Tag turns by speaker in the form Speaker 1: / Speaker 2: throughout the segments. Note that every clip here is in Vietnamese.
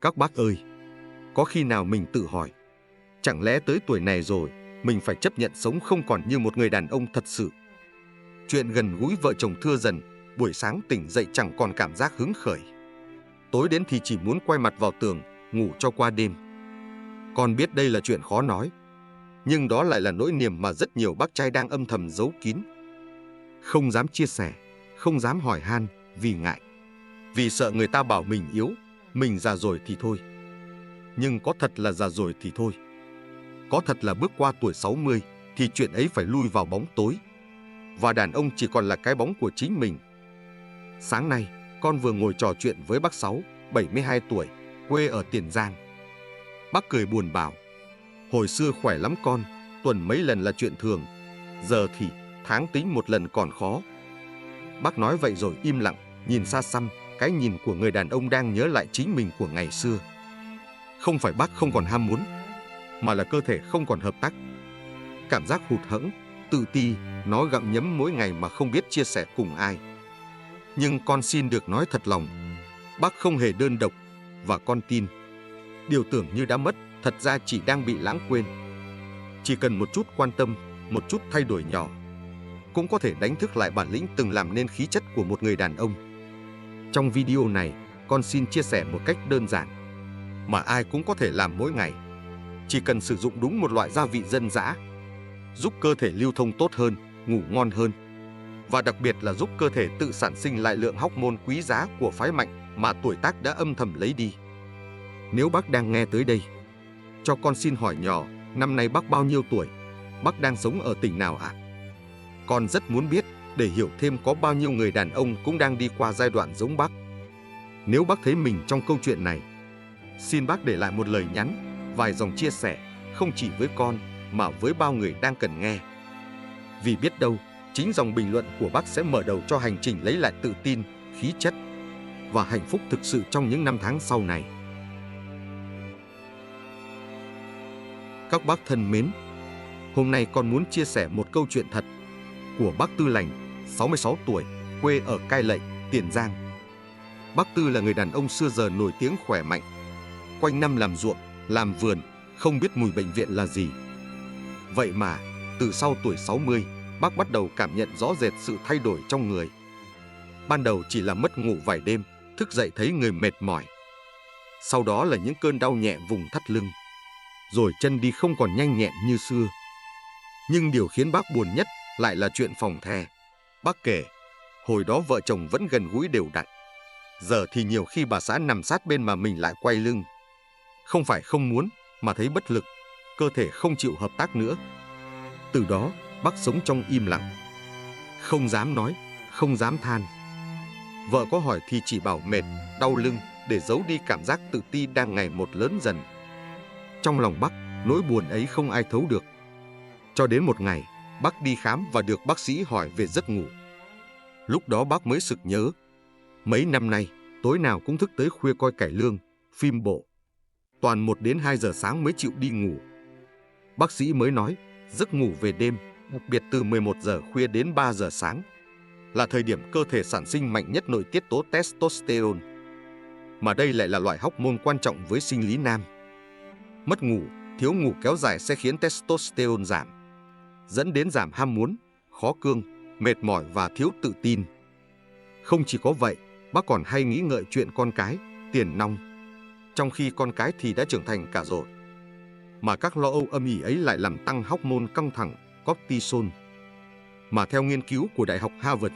Speaker 1: Các bác ơi, có khi nào mình tự hỏi, chẳng lẽ tới tuổi này rồi, mình phải chấp nhận sống không còn như một người đàn ông thật sự? Chuyện gần gũi vợ chồng thưa dần, buổi sáng tỉnh dậy chẳng còn cảm giác hứng khởi. Tối đến thì chỉ muốn quay mặt vào tường, ngủ cho qua đêm. Con biết đây là chuyện khó nói, nhưng đó lại là nỗi niềm mà rất nhiều bác trai đang âm thầm giấu kín. Không dám chia sẻ, không dám hỏi han vì ngại, vì sợ người ta bảo mình yếu, mình già rồi thì thôi. Nhưng có thật là già rồi thì thôi. Có thật là bước qua tuổi 60 thì chuyện ấy phải lui vào bóng tối. Và đàn ông chỉ còn là cái bóng của chính mình. Sáng nay, con vừa ngồi trò chuyện với bác Sáu, 72 tuổi, quê ở Tiền Giang. Bác cười buồn bảo, hồi xưa khỏe lắm con, tuần mấy lần là chuyện thường. Giờ thì tháng tính một lần còn khó. Bác nói vậy rồi im lặng, nhìn xa xăm, cái nhìn của người đàn ông đang nhớ lại chính mình của ngày xưa. Không phải bác không còn ham muốn, mà là cơ thể không còn hợp tác. Cảm giác hụt hẫng, tự ti, nó gặm nhấm mỗi ngày mà không biết chia sẻ cùng ai. Nhưng con xin được nói thật lòng, bác không hề đơn độc, và con tin. Điều tưởng như đã mất, thật ra chỉ đang bị lãng quên. Chỉ cần một chút quan tâm, một chút thay đổi nhỏ, cũng có thể đánh thức lại bản lĩnh từng làm nên khí chất của một người đàn ông. Trong video này, con xin chia sẻ một cách đơn giản, mà ai cũng có thể làm mỗi ngày. Chỉ cần sử dụng đúng một loại gia vị dân dã, giúp cơ thể lưu thông tốt hơn, ngủ ngon hơn, và đặc biệt là giúp cơ thể tự sản sinh lại lượng hormone quý giá của phái mạnh mà tuổi tác đã âm thầm lấy đi. Nếu bác đang nghe tới đây, cho con xin hỏi nhỏ, năm nay bác bao nhiêu tuổi? Bác đang sống ở tỉnh nào ạ? Con rất muốn biết để hiểu thêm có bao nhiêu người đàn ông cũng đang đi qua giai đoạn giống bác. Nếu bác thấy mình trong câu chuyện này, xin bác để lại một lời nhắn, vài dòng chia sẻ, không chỉ với con mà với bao người đang cần nghe. Vì biết đâu, chính dòng bình luận của bác sẽ mở đầu cho hành trình lấy lại tự tin, khí chất và hạnh phúc thực sự trong những năm tháng sau này. Các bác thân mến, hôm nay con muốn chia sẻ một câu chuyện thật của bác Tư Lành, 66 tuổi, quê ở Cai Lậy, Tiền Giang. Bác Tư là người đàn ông xưa giờ nổi tiếng khỏe mạnh, quanh năm làm ruộng, làm vườn, không biết mùi bệnh viện là gì. Vậy mà, từ sau tuổi 60, bác bắt đầu cảm nhận rõ rệt sự thay đổi trong người. Ban đầu chỉ là mất ngủ vài đêm, thức dậy thấy người mệt mỏi. Sau đó là những cơn đau nhẹ vùng thắt lưng, rồi chân đi không còn nhanh nhẹn như xưa. Nhưng điều khiến bác buồn nhất lại là chuyện phòng the. Bác kể, hồi đó vợ chồng vẫn gần gũi đều đặn. Giờ thì nhiều khi bà xã nằm sát bên mà mình lại quay lưng. Không phải không muốn, mà thấy bất lực, cơ thể không chịu hợp tác nữa. Từ đó, bác sống trong im lặng. Không dám nói, không dám than. Vợ có hỏi thì chỉ bảo mệt, đau lưng để giấu đi cảm giác tự ti đang ngày một lớn dần. Trong lòng bác, nỗi buồn ấy không ai thấu được. Cho đến một ngày, bác đi khám và được bác sĩ hỏi về giấc ngủ. Lúc đó bác mới sực nhớ. Mấy năm nay, tối nào cũng thức tới khuya coi cải lương, phim bộ. Toàn 1 đến 2 giờ sáng mới chịu đi ngủ. Bác sĩ mới nói, giấc ngủ về đêm, đặc biệt từ 11 giờ khuya đến 3 giờ sáng, là thời điểm cơ thể sản sinh mạnh nhất nội tiết tố testosterone. Mà đây lại là loại hormone quan trọng với sinh lý nam. Mất ngủ, thiếu ngủ kéo dài sẽ khiến testosterone giảm, dẫn đến giảm ham muốn, khó cương, mệt mỏi và thiếu tự tin. Không chỉ có vậy, bác còn hay nghĩ ngợi chuyện con cái, tiền nong, trong khi con cái thì đã trưởng thành cả rồi. Mà các lo âu âm ỉ ấy lại làm tăng hormone căng thẳng, cortisol. Mà theo nghiên cứu của Đại học Harvard,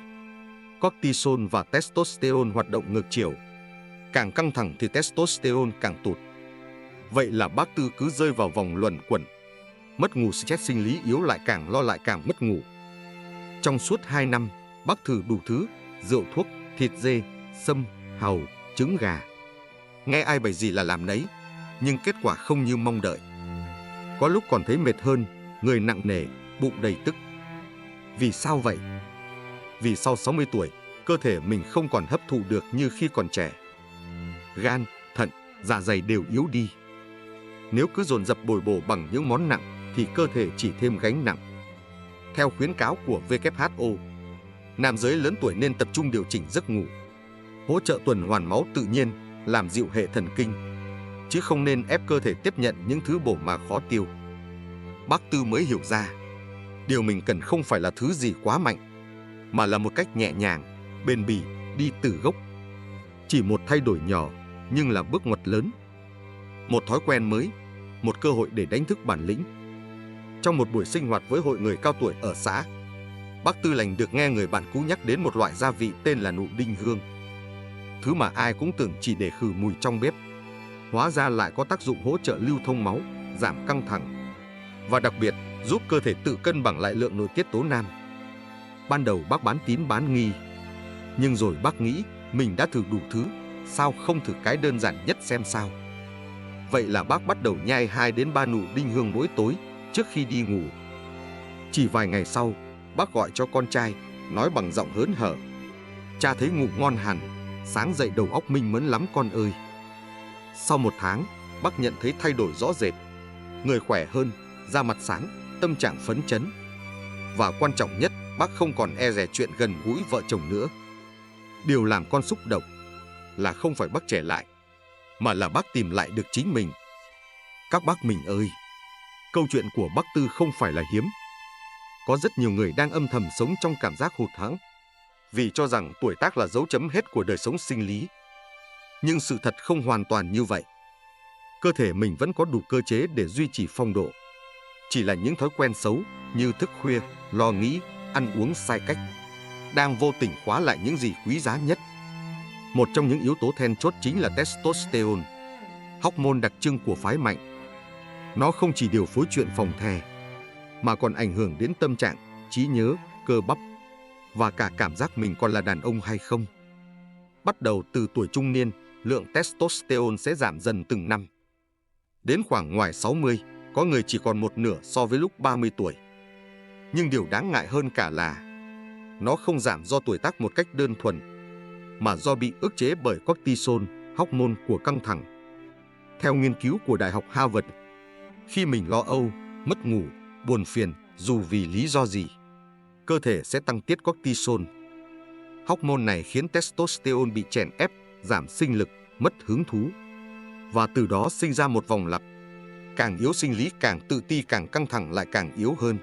Speaker 1: cortisol và testosterone hoạt động ngược chiều. Càng căng thẳng thì testosterone càng tụt. Vậy là bác Tư cứ rơi vào vòng luẩn quẩn. Mất ngủ stress sinh lý yếu lại càng lo lại càng mất ngủ. Trong suốt 2 năm, bác thử đủ thứ, rượu thuốc, thịt dê, sâm, hàu, trứng gà. Nghe ai bày gì là làm nấy, nhưng kết quả không như mong đợi. Có lúc còn thấy mệt hơn, người nặng nề, bụng đầy tức. Vì sao vậy? Vì sau 60 tuổi, cơ thể mình không còn hấp thụ được như khi còn trẻ. Gan, thận, dạ dày đều yếu đi. Nếu cứ dồn dập bồi bổ bằng những món nặng thì cơ thể chỉ thêm gánh nặng. Theo khuyến cáo của WHO, nam giới lớn tuổi nên tập trung điều chỉnh giấc ngủ, hỗ trợ tuần hoàn máu tự nhiên, làm dịu hệ thần kinh, chứ không nên ép cơ thể tiếp nhận những thứ bổ mà khó tiêu. Bác Tư mới hiểu ra, điều mình cần không phải là thứ gì quá mạnh, mà là một cách nhẹ nhàng, bền bỉ, đi từ gốc. Chỉ một thay đổi nhỏ, nhưng là bước ngoặt lớn. Một thói quen mới, một cơ hội để đánh thức bản lĩnh. Trong một buổi sinh hoạt với hội người cao tuổi ở xã, bác Tư Lành được nghe người bạn cũ nhắc đến một loại gia vị tên là nụ đinh hương. Thứ mà ai cũng tưởng chỉ để khử mùi trong bếp, hóa ra lại có tác dụng hỗ trợ lưu thông máu, giảm căng thẳng và đặc biệt giúp cơ thể tự cân bằng lại lượng nội tiết tố nam. Ban đầu bác bán tín bán nghi, nhưng rồi bác nghĩ mình đã thử đủ thứ, sao không thử cái đơn giản nhất xem sao. Vậy là bác bắt đầu nhai 2 đến 3 nụ đinh hương mỗi tối trước khi đi ngủ. Chỉ vài ngày sau, bác gọi cho con trai, nói bằng giọng hớn hở: "Cha thấy ngủ ngon hẳn, sáng dậy đầu óc minh mẫn lắm con ơi." Sau 1 tháng, bác nhận thấy thay đổi rõ rệt. Người khỏe hơn, da mặt sáng, tâm trạng phấn chấn. Và quan trọng nhất, bác không còn e dè chuyện gần gũi vợ chồng nữa. Điều làm con xúc động là không phải bác trẻ lại, mà là bác tìm lại được chính mình. Các bác mình ơi, câu chuyện của bác Tư không phải là hiếm. Có rất nhiều người đang âm thầm sống trong cảm giác hụt hẫng vì cho rằng tuổi tác là dấu chấm hết của đời sống sinh lý. Nhưng sự thật không hoàn toàn như vậy. Cơ thể mình vẫn có đủ cơ chế để duy trì phong độ. Chỉ là những thói quen xấu như thức khuya, lo nghĩ, ăn uống sai cách đang vô tình khóa lại những gì quý giá nhất. Một trong những yếu tố then chốt chính là testosterone, hormone đặc trưng của phái mạnh. Nó không chỉ điều phối chuyện phòng the, mà còn ảnh hưởng đến tâm trạng, trí nhớ, cơ bắp và cả cảm giác mình còn là đàn ông hay không. Bắt đầu từ tuổi trung niên, lượng testosterone sẽ giảm dần từng năm. Đến khoảng ngoài 60, có người chỉ còn một nửa so với lúc 30 tuổi. Nhưng điều đáng ngại hơn cả là nó không giảm do tuổi tác một cách đơn thuần, mà do bị ức chế bởi cortisol, hormone của căng thẳng. Theo nghiên cứu của Đại học Harvard, khi mình lo âu, mất ngủ, buồn phiền dù vì lý do gì, cơ thể sẽ tăng tiết cortisol. Hormone này khiến testosterone bị chèn ép, giảm sinh lực, mất hứng thú. Và từ đó sinh ra một vòng lặp. Càng yếu sinh lý càng tự ti, càng căng thẳng lại càng yếu hơn.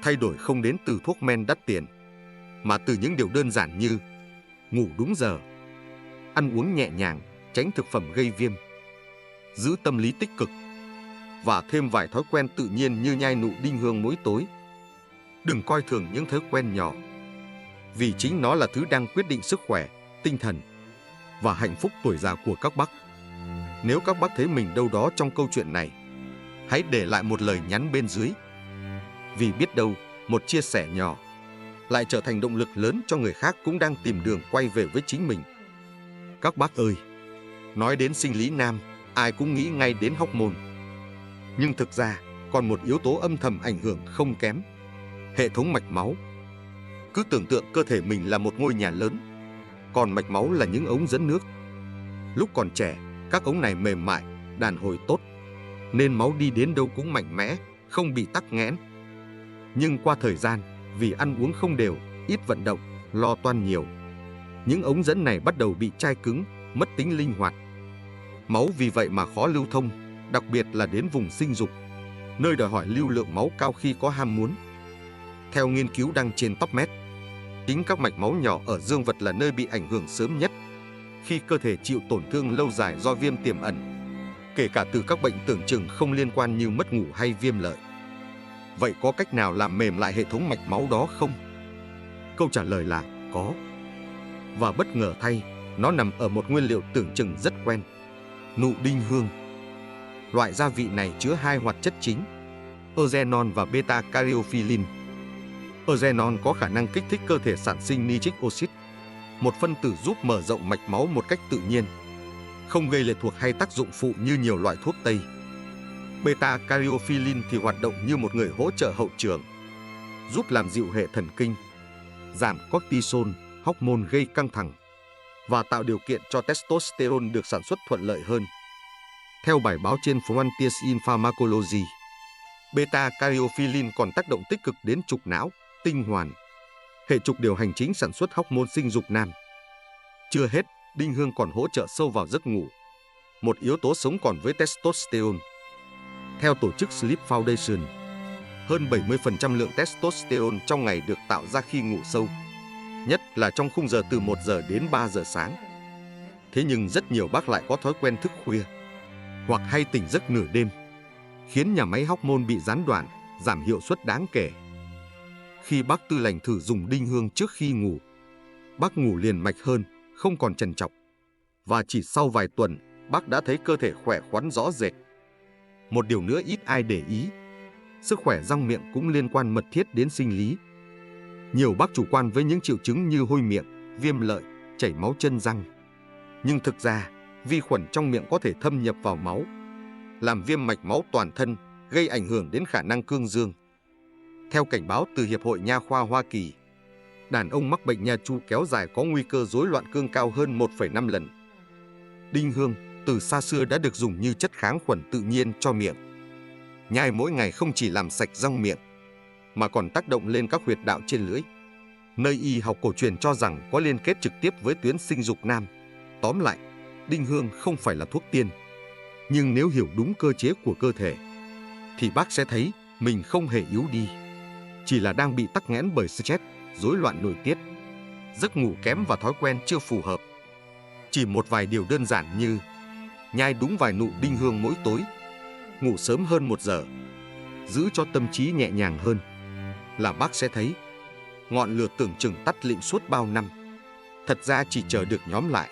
Speaker 1: Thay đổi không đến từ thuốc men đắt tiền, mà từ những điều đơn giản như ngủ đúng giờ, ăn uống nhẹ nhàng, tránh thực phẩm gây viêm, giữ tâm lý tích cực và thêm vài thói quen tự nhiên như nhai nụ đinh hương mỗi tối. Đừng coi thường những thói quen nhỏ, vì chính nó là thứ đang quyết định sức khỏe, tinh thần và hạnh phúc tuổi già của các bác. Nếu các bác thấy mình đâu đó trong câu chuyện này, hãy để lại một lời nhắn bên dưới. Vì biết đâu, một chia sẻ nhỏ lại trở thành động lực lớn cho người khác cũng đang tìm đường quay về với chính mình. Các bác ơi, nói đến sinh lý nam, ai cũng nghĩ ngay đến hormone. Nhưng thực ra, còn một yếu tố âm thầm ảnh hưởng không kém: hệ thống mạch máu. Cứ tưởng tượng cơ thể mình là một ngôi nhà lớn, còn mạch máu là những ống dẫn nước. Lúc còn trẻ, các ống này mềm mại, đàn hồi tốt, nên máu đi đến đâu cũng mạnh mẽ, không bị tắc nghẽn. Nhưng qua thời gian, vì ăn uống không đều, ít vận động, lo toan nhiều, những ống dẫn này bắt đầu bị chai cứng, mất tính linh hoạt. Máu vì vậy mà khó lưu thông, đặc biệt là đến vùng sinh dục, nơi đòi hỏi lưu lượng máu cao khi có ham muốn. Theo nghiên cứu đăng trên PubMed, chính các mạch máu nhỏ ở dương vật là nơi bị ảnh hưởng sớm nhất khi cơ thể chịu tổn thương lâu dài do viêm tiềm ẩn, kể cả từ các bệnh tưởng chừng không liên quan như mất ngủ hay viêm lợi. Vậy có cách nào làm mềm lại hệ thống mạch máu đó không? Câu trả lời là có. Và bất ngờ thay, nó nằm ở một nguyên liệu tưởng chừng rất quen: nụ đinh hương. Loại gia vị này chứa 2 hoạt chất chính, eugenol và beta-caryophyllene. Eugenol có khả năng kích thích cơ thể sản sinh nitric oxide, một phân tử giúp mở rộng mạch máu một cách tự nhiên, không gây lệ thuộc hay tác dụng phụ như nhiều loại thuốc Tây. Beta-caryophyllene thì hoạt động như một người hỗ trợ hậu trường, giúp làm dịu hệ thần kinh, giảm cortisol, hormone gây căng thẳng, và tạo điều kiện cho testosterone được sản xuất thuận lợi hơn. Theo bài báo trên Frontiers in Pharmacology, beta-caryophyllene còn tác động tích cực đến trục não, tinh hoàn, hệ trục điều hành chính sản xuất hormone sinh dục nam. Chưa hết, đinh hương còn hỗ trợ sâu vào giấc ngủ, một yếu tố sống còn với testosterone. Theo tổ chức Sleep Foundation, hơn 70% lượng testosterone trong ngày được tạo ra khi ngủ sâu, nhất là trong khung giờ từ 1 giờ đến 3 giờ sáng. Thế nhưng rất nhiều bác lại có thói quen thức khuya hoặc hay tỉnh giấc nửa đêm, khiến nhà máy hormone bị gián đoạn, giảm hiệu suất đáng kể. Khi bác Tư Lành thử dùng đinh hương trước khi ngủ, bác ngủ liền mạch hơn, không còn trằn trọc. Và chỉ sau vài tuần, bác đã thấy cơ thể khỏe khoắn rõ rệt. Một điều nữa ít ai để ý, sức khỏe răng miệng cũng liên quan mật thiết đến sinh lý. Nhiều bác chủ quan với những triệu chứng như hôi miệng, viêm lợi, chảy máu chân răng. Nhưng thực ra, vi khuẩn trong miệng có thể thâm nhập vào máu, làm viêm mạch máu toàn thân, gây ảnh hưởng đến khả năng cương dương. Theo cảnh báo từ Hiệp hội Nha khoa Hoa Kỳ, đàn ông mắc bệnh nha chu kéo dài có nguy cơ rối loạn cương cao hơn 1,5 lần. Đinh hương từ xa xưa đã được dùng như chất kháng khuẩn tự nhiên cho miệng. Nhai mỗi ngày không chỉ làm sạch răng miệng, mà còn tác động lên các huyệt đạo trên lưỡi, nơi y học cổ truyền cho rằng có liên kết trực tiếp với tuyến sinh dục nam. Tóm lại, đinh hương không phải là thuốc tiên, nhưng nếu hiểu đúng cơ chế của cơ thể, thì bác sẽ thấy mình không hề yếu đi, chỉ là đang bị tắc nghẽn bởi stress, rối loạn nội tiết, giấc ngủ kém và thói quen chưa phù hợp. Chỉ một vài điều đơn giản như nhai đúng vài nụ đinh hương mỗi tối, ngủ sớm hơn 1 giờ, giữ cho tâm trí nhẹ nhàng hơn, là bác sẽ thấy ngọn lửa tưởng chừng tắt lịm suốt bao năm, thật ra chỉ chờ được nhóm lại.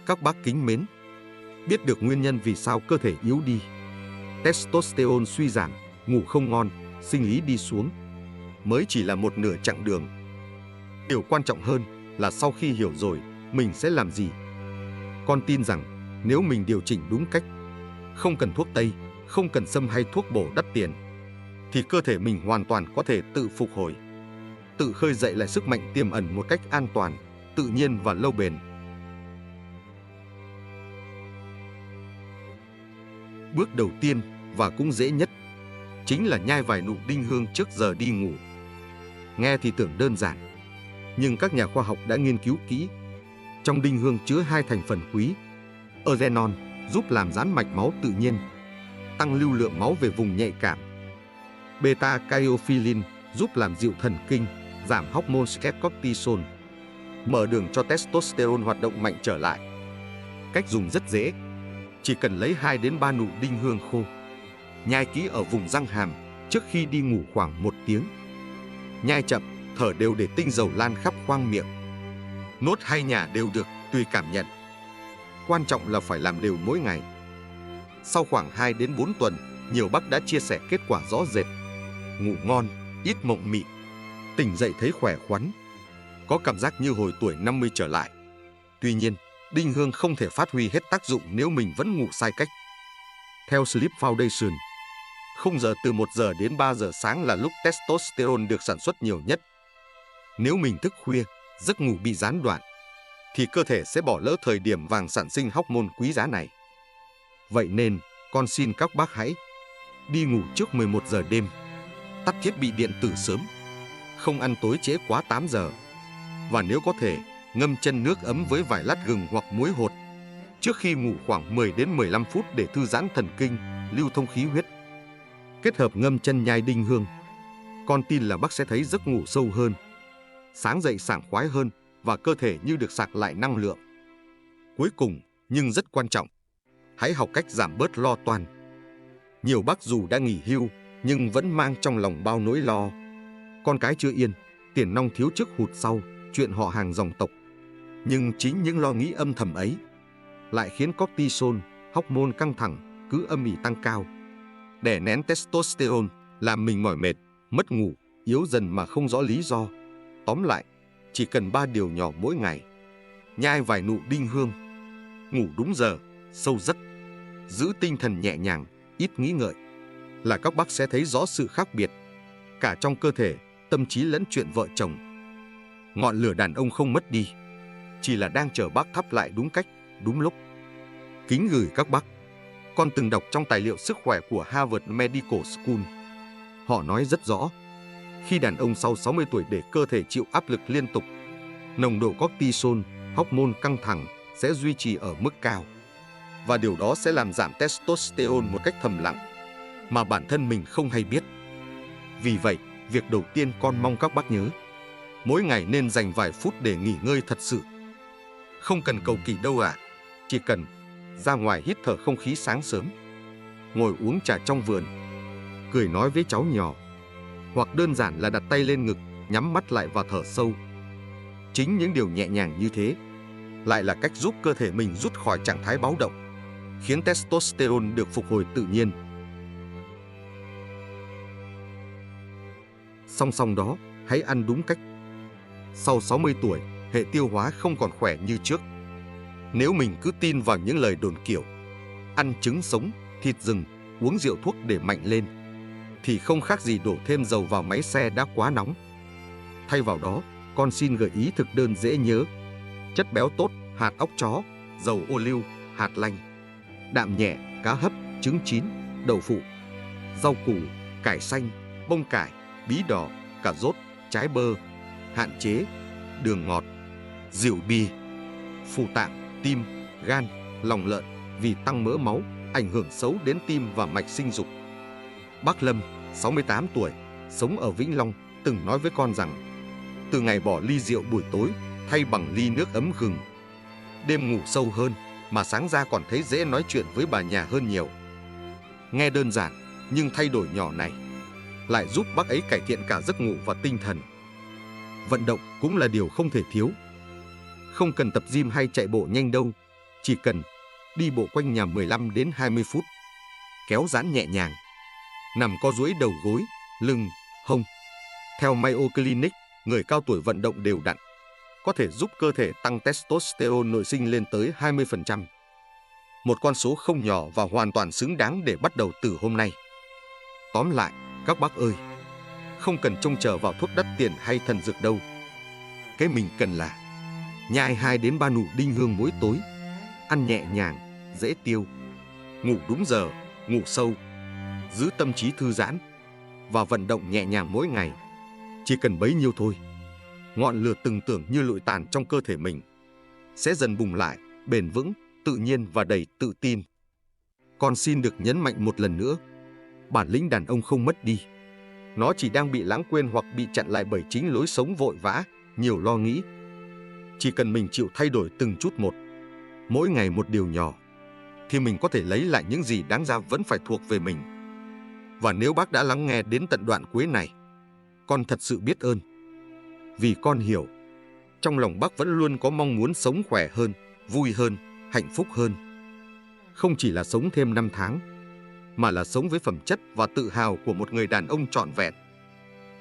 Speaker 1: Các bác kính mến, biết được nguyên nhân vì sao cơ thể yếu đi, testosterone suy giảm, ngủ không ngon, sinh lý đi xuống, mới chỉ là một nửa chặng đường. Điều quan trọng hơn là sau khi hiểu rồi, mình sẽ làm gì. Con tin rằng nếu mình điều chỉnh đúng cách, không cần thuốc tây, không cần xâm hay thuốc bổ đắt tiền, thì cơ thể mình hoàn toàn có thể tự phục hồi, tự khơi dậy lại sức mạnh tiềm ẩn một cách an toàn, tự nhiên và lâu bền. Bước đầu tiên và cũng dễ nhất chính là nhai vài nụ đinh hương trước giờ đi ngủ. Nghe thì tưởng đơn giản, nhưng các nhà khoa học đã nghiên cứu kỹ. Trong đinh hương chứa 2 thành phần quý: eugenol giúp làm giãn mạch máu tự nhiên, tăng lưu lượng máu về vùng nhạy cảm; beta-caryophyllin giúp làm dịu thần kinh, giảm hormone stress cortisol, mở đường cho testosterone hoạt động mạnh trở lại. Cách dùng rất dễ, chỉ cần lấy 2 đến 3 nụ đinh hương khô, nhai kỹ ở vùng răng hàm trước khi đi ngủ khoảng 1 tiếng. Nhai chậm, thở đều để tinh dầu lan khắp khoang miệng. Nốt hay nhả đều được, tùy cảm nhận. Quan trọng là phải làm đều mỗi ngày. Sau khoảng 2 đến 4 tuần, nhiều bác đã chia sẻ kết quả rõ rệt: ngủ ngon, ít mộng mị, tỉnh dậy thấy khỏe khoắn, có cảm giác như hồi tuổi 50 trở lại. Tuy nhiên, đinh hương không thể phát huy hết tác dụng nếu mình vẫn ngủ sai cách. Theo Sleep Foundation, khung giờ từ 1 giờ đến 3 giờ sáng là lúc testosterone được sản xuất nhiều nhất. Nếu mình thức khuya, giấc ngủ bị gián đoạn, thì cơ thể sẽ bỏ lỡ thời điểm vàng sản sinh hormone quý giá này. Vậy nên, con xin các bác hãy đi ngủ trước 11 giờ đêm, tắt thiết bị điện tử sớm, không ăn tối trễ quá 8 giờ, và nếu có thể, ngâm chân nước ấm với vài lát gừng hoặc muối hột trước khi ngủ khoảng 10 đến 15 phút để thư giãn thần kinh, lưu thông khí huyết. Kết hợp ngâm chân nhai đinh hương, con tin là bác sẽ thấy giấc ngủ sâu hơn, sáng dậy sảng khoái hơn và cơ thể như được sạc lại năng lượng. Cuối cùng, nhưng rất quan trọng, hãy học cách giảm bớt lo toan. Nhiều bác dù đã nghỉ hưu nhưng vẫn mang trong lòng bao nỗi lo. Con cái chưa yên, tiền nong thiếu trước hụt sau, chuyện họ hàng dòng tộc. Nhưng chính những lo nghĩ âm thầm ấy lại khiến cortisol, hormone căng thẳng, cứ âm ỉ tăng cao, đè nén testosterone, làm mình mỏi mệt, mất ngủ, yếu dần mà không rõ lý do. Tóm lại, chỉ cần 3 điều nhỏ mỗi ngày: nhai vài nụ đinh hương, ngủ đúng giờ, sâu giấc, giữ tinh thần nhẹ nhàng, ít nghĩ ngợi, là các bác sẽ thấy rõ sự khác biệt, cả trong cơ thể, tâm trí lẫn chuyện vợ chồng. Ngọn lửa đàn ông không mất đi, chỉ là đang chờ bác thắp lại đúng cách, đúng lúc. Kính gửi các bác, con từng đọc trong tài liệu sức khỏe của Harvard Medical School. Họ nói rất rõ, khi đàn ông sau 60 tuổi để cơ thể chịu áp lực liên tục, nồng độ cortisol, hormone căng thẳng sẽ duy trì ở mức cao. Và điều đó sẽ làm giảm testosterone một cách thầm lặng, mà bản thân mình không hay biết. Vì vậy, việc đầu tiên con mong các bác nhớ, mỗi ngày nên dành vài phút để nghỉ ngơi thật sự. Không cần cầu kỳ đâu ạ, chỉ cần ra ngoài hít thở không khí sáng sớm, ngồi uống trà trong vườn, cười nói với cháu nhỏ, hoặc đơn giản là đặt tay lên ngực, nhắm mắt lại và thở sâu. Chính những điều nhẹ nhàng như thế lại là cách giúp cơ thể mình rút khỏi trạng thái báo động, khiến testosterone được phục hồi tự nhiên. Song song đó, hãy ăn đúng cách. Sau 60 tuổi, hệ tiêu hóa không còn khỏe như trước. Nếu mình cứ tin vào những lời đồn kiểu ăn trứng sống, thịt rừng, uống rượu thuốc để mạnh lên, thì không khác gì đổ thêm dầu vào máy xe đã quá nóng. Thay vào đó, con xin gợi ý thực đơn dễ nhớ: chất béo tốt, hạt óc chó, dầu ô liu, hạt lanh; đạm nhẹ, cá hấp, trứng chín, đậu phụ; rau củ, cải xanh, bông cải, bí đỏ, cà rốt, trái bơ; hạn chế đường ngọt, rượu bia; phù tạng, tim, gan, lòng lợn vì tăng mỡ máu, ảnh hưởng xấu đến tim và mạch sinh dục. Bác Lâm, 68 tuổi, sống ở Vĩnh Long, từng nói với con rằng từ ngày bỏ ly rượu buổi tối thay bằng ly nước ấm gừng, đêm ngủ sâu hơn, mà sáng ra còn thấy dễ nói chuyện với bà nhà hơn nhiều. Nghe đơn giản, nhưng thay đổi nhỏ này lại giúp bác ấy cải thiện cả giấc ngủ và tinh thần. Vận động cũng là điều không thể thiếu. Không cần tập gym hay chạy bộ nhanh đâu, chỉ cần đi bộ quanh nhà 15 đến 20 phút, kéo giãn nhẹ nhàng, nằm co duỗi đầu gối, lưng, hông. Theo Mayo Clinic, người cao tuổi vận động đều đặn có thể giúp cơ thể tăng testosterone nội sinh lên tới 20%. Một con số không nhỏ và hoàn toàn xứng đáng để bắt đầu từ hôm nay. Tóm lại, các bác ơi, không cần trông chờ vào thuốc đắt tiền hay thần dược đâu. Cái mình cần là nhai 2 đến 3 nụ đinh hương mỗi tối, ăn nhẹ nhàng, dễ tiêu, ngủ đúng giờ, ngủ sâu, giữ tâm trí thư giãn và vận động nhẹ nhàng mỗi ngày. Chỉ cần bấy nhiêu thôi, ngọn lửa từng tưởng như lụi tàn trong cơ thể mình sẽ dần bùng lại, bền vững, tự nhiên và đầy tự tin. Con xin được nhấn mạnh một lần nữa, bản lĩnh đàn ông không mất đi. Nó chỉ đang bị lãng quên hoặc bị chặn lại bởi chính lối sống vội vã, nhiều lo nghĩ. Chỉ cần mình chịu thay đổi từng chút một, mỗi ngày một điều nhỏ, thì mình có thể lấy lại những gì đáng ra vẫn phải thuộc về mình. Và nếu bác đã lắng nghe đến tận đoạn cuối này, con thật sự biết ơn. Vì con hiểu, trong lòng bác vẫn luôn có mong muốn sống khỏe hơn, vui hơn, hạnh phúc hơn. Không chỉ là sống thêm 5 tháng, mà là sống với phẩm chất và tự hào của một người đàn ông trọn vẹn.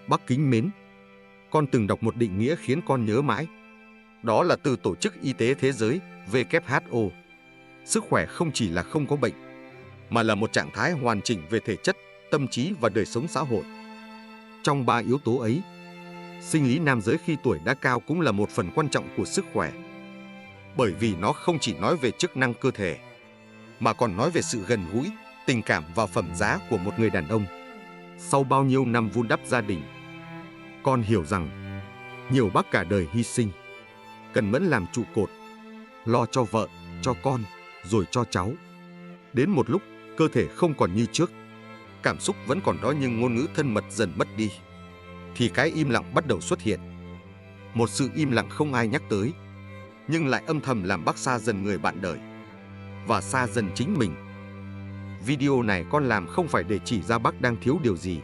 Speaker 1: Bác kính mến, con từng đọc một định nghĩa khiến con nhớ mãi. Đó là từ Tổ chức Y tế Thế giới WHO. Sức khỏe không chỉ là không có bệnh, mà là một trạng thái hoàn chỉnh về thể chất, tâm trí và đời sống xã hội. Trong 3 yếu tố ấy, sinh lý nam giới khi tuổi đã cao cũng là một phần quan trọng của sức khỏe. Bởi vì nó không chỉ nói về chức năng cơ thể, mà còn nói về sự gần gũi, tình cảm và phẩm giá của một người đàn ông. Sau bao nhiêu năm vun đắp gia đình, con hiểu rằng nhiều bác cả đời hy sinh, cần mẫn làm trụ cột, lo cho vợ, cho con, rồi cho cháu. Đến một lúc, cơ thể không còn như trước, cảm xúc vẫn còn đó nhưng ngôn ngữ thân mật dần mất đi, thì cái im lặng bắt đầu xuất hiện. Một sự im lặng không ai nhắc tới, nhưng lại âm thầm làm bác xa dần người bạn đời, và xa dần chính mình. Video này con làm không phải để chỉ ra bác đang thiếu điều gì,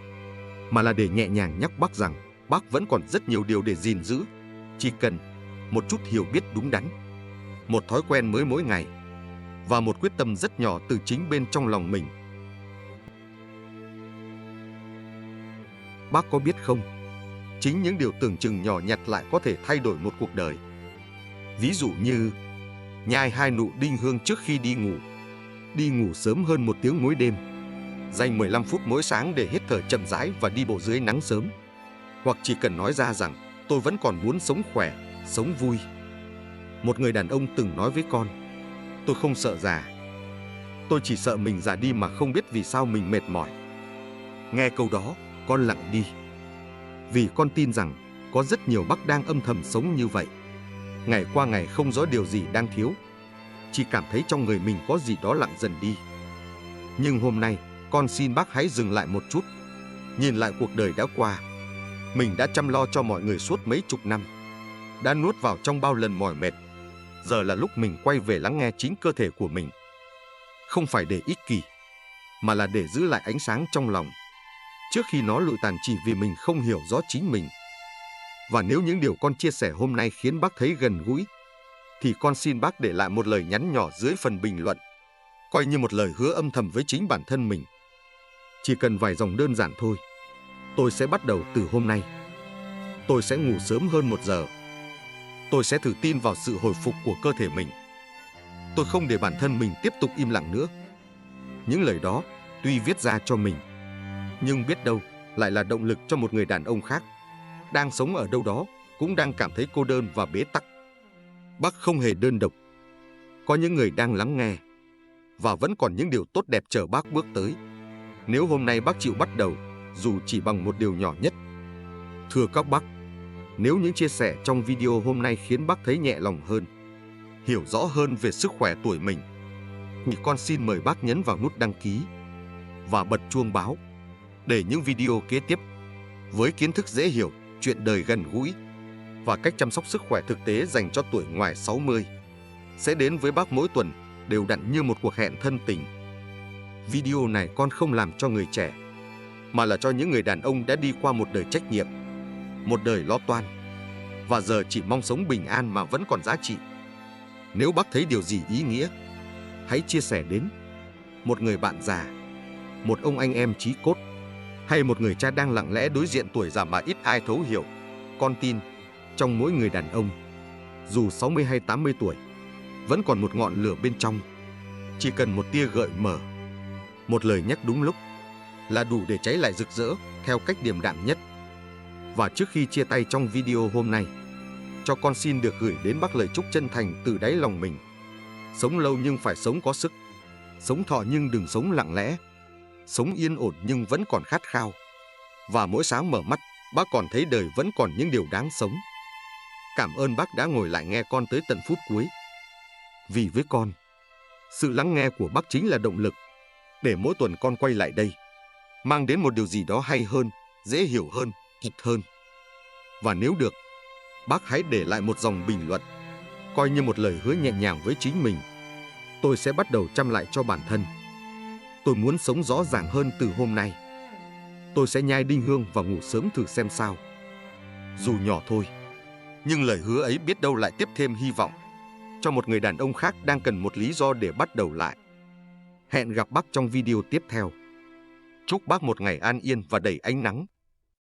Speaker 1: mà là để nhẹ nhàng nhắc bác rằng bác vẫn còn rất nhiều điều để gìn giữ. Chỉ cần một chút hiểu biết đúng đắn, một thói quen mới mỗi ngày, và một quyết tâm rất nhỏ từ chính bên trong lòng mình. Bác có biết không, chính những điều tưởng chừng nhỏ nhặt lại có thể thay đổi một cuộc đời. Ví dụ như nhai 2 nụ đinh hương trước khi đi ngủ sớm hơn 1 tiếng mỗi đêm, dành 15 phút mỗi sáng để hít thở chậm rãi và đi bộ dưới nắng sớm. Hoặc chỉ cần nói ra rằng tôi vẫn còn muốn sống khỏe, sống vui. Một người đàn ông từng nói với con, tôi không sợ già, tôi chỉ sợ mình già đi mà không biết vì sao mình mệt mỏi. Nghe câu đó, con lặng đi. Vì con tin rằng có rất nhiều bác đang âm thầm sống như vậy. Ngày qua ngày không rõ điều gì đang thiếu, chỉ cảm thấy trong người mình có gì đó lặng dần đi. Nhưng hôm nay, con xin bác hãy dừng lại một chút, nhìn lại cuộc đời đã qua. Mình đã chăm lo cho mọi người suốt mấy chục năm, đã nuốt vào trong bao lần mỏi mệt. Giờ là lúc mình quay về lắng nghe chính cơ thể của mình. Không phải để ích kỷ, mà là để giữ lại ánh sáng trong lòng, trước khi nó lụi tàn chỉ vì mình không hiểu rõ chính mình. Và nếu những điều con chia sẻ hôm nay khiến bác thấy gần gũi, thì con xin bác để lại một lời nhắn nhỏ dưới phần bình luận, coi như một lời hứa âm thầm với chính bản thân mình. Chỉ cần vài dòng đơn giản thôi. Tôi sẽ bắt đầu từ hôm nay. Tôi sẽ ngủ sớm hơn 1 giờ. Tôi sẽ thử tin vào sự hồi phục của cơ thể mình. Tôi không để bản thân mình tiếp tục im lặng nữa. Những lời đó tuy viết ra cho mình, nhưng biết đâu lại là động lực cho một người đàn ông khác, đang sống ở đâu đó, cũng đang cảm thấy cô đơn và bế tắc. Bác không hề đơn độc. Có những người đang lắng nghe, và vẫn còn những điều tốt đẹp chờ bác bước tới. Nếu hôm nay bác chịu bắt đầu, dù chỉ bằng một điều nhỏ nhất. Thưa các bác, nếu những chia sẻ trong video hôm nay khiến bác thấy nhẹ lòng hơn, hiểu rõ hơn về sức khỏe tuổi mình, thì con xin mời bác nhấn vào nút đăng ký và bật chuông báo để những video kế tiếp với kiến thức dễ hiểu, chuyện đời gần gũi và cách chăm sóc sức khỏe thực tế dành cho tuổi ngoài 60 sẽ đến với bác mỗi tuần, đều đặn như một cuộc hẹn thân tình. Video này con không làm cho người trẻ, mà là cho những người đàn ông đã đi qua một đời trách nhiệm, một đời lo toan, và giờ chỉ mong sống bình an mà vẫn còn giá trị. Nếu bác thấy điều gì ý nghĩa, hãy chia sẻ đến một người bạn già, một ông anh em chí cốt, hay một người cha đang lặng lẽ đối diện tuổi già mà ít ai thấu hiểu. Con tin, trong mỗi người đàn ông, dù 60 hay 80 tuổi, vẫn còn một ngọn lửa bên trong. Chỉ cần một tia gợi mở, một lời nhắc đúng lúc là đủ để cháy lại rực rỡ theo cách điềm đạm nhất. Và trước khi chia tay trong video hôm nay, cho con xin được gửi đến bác lời chúc chân thành từ đáy lòng mình. Sống lâu nhưng phải sống có sức, sống thọ nhưng đừng sống lặng lẽ, sống yên ổn nhưng vẫn còn khát khao. Và mỗi sáng mở mắt, bác còn thấy đời vẫn còn những điều đáng sống. Cảm ơn bác đã ngồi lại nghe con tới tận phút cuối. Vì với con, sự lắng nghe của bác chính là động lực để mỗi tuần con quay lại đây, mang đến một điều gì đó hay hơn, dễ hiểu hơn, thật hơn. Và nếu được, bác hãy để lại một dòng bình luận, coi như một lời hứa nhẹ nhàng với chính mình. Tôi sẽ bắt đầu chăm lại cho bản thân. Tôi muốn sống rõ ràng hơn từ hôm nay. Tôi sẽ nhai đinh hương và ngủ sớm thử xem sao. Dù nhỏ thôi, nhưng lời hứa ấy biết đâu lại tiếp thêm hy vọng cho một người đàn ông khác đang cần một lý do để bắt đầu lại. Hẹn gặp bác trong video tiếp theo. Chúc bác một ngày an yên và đầy ánh nắng.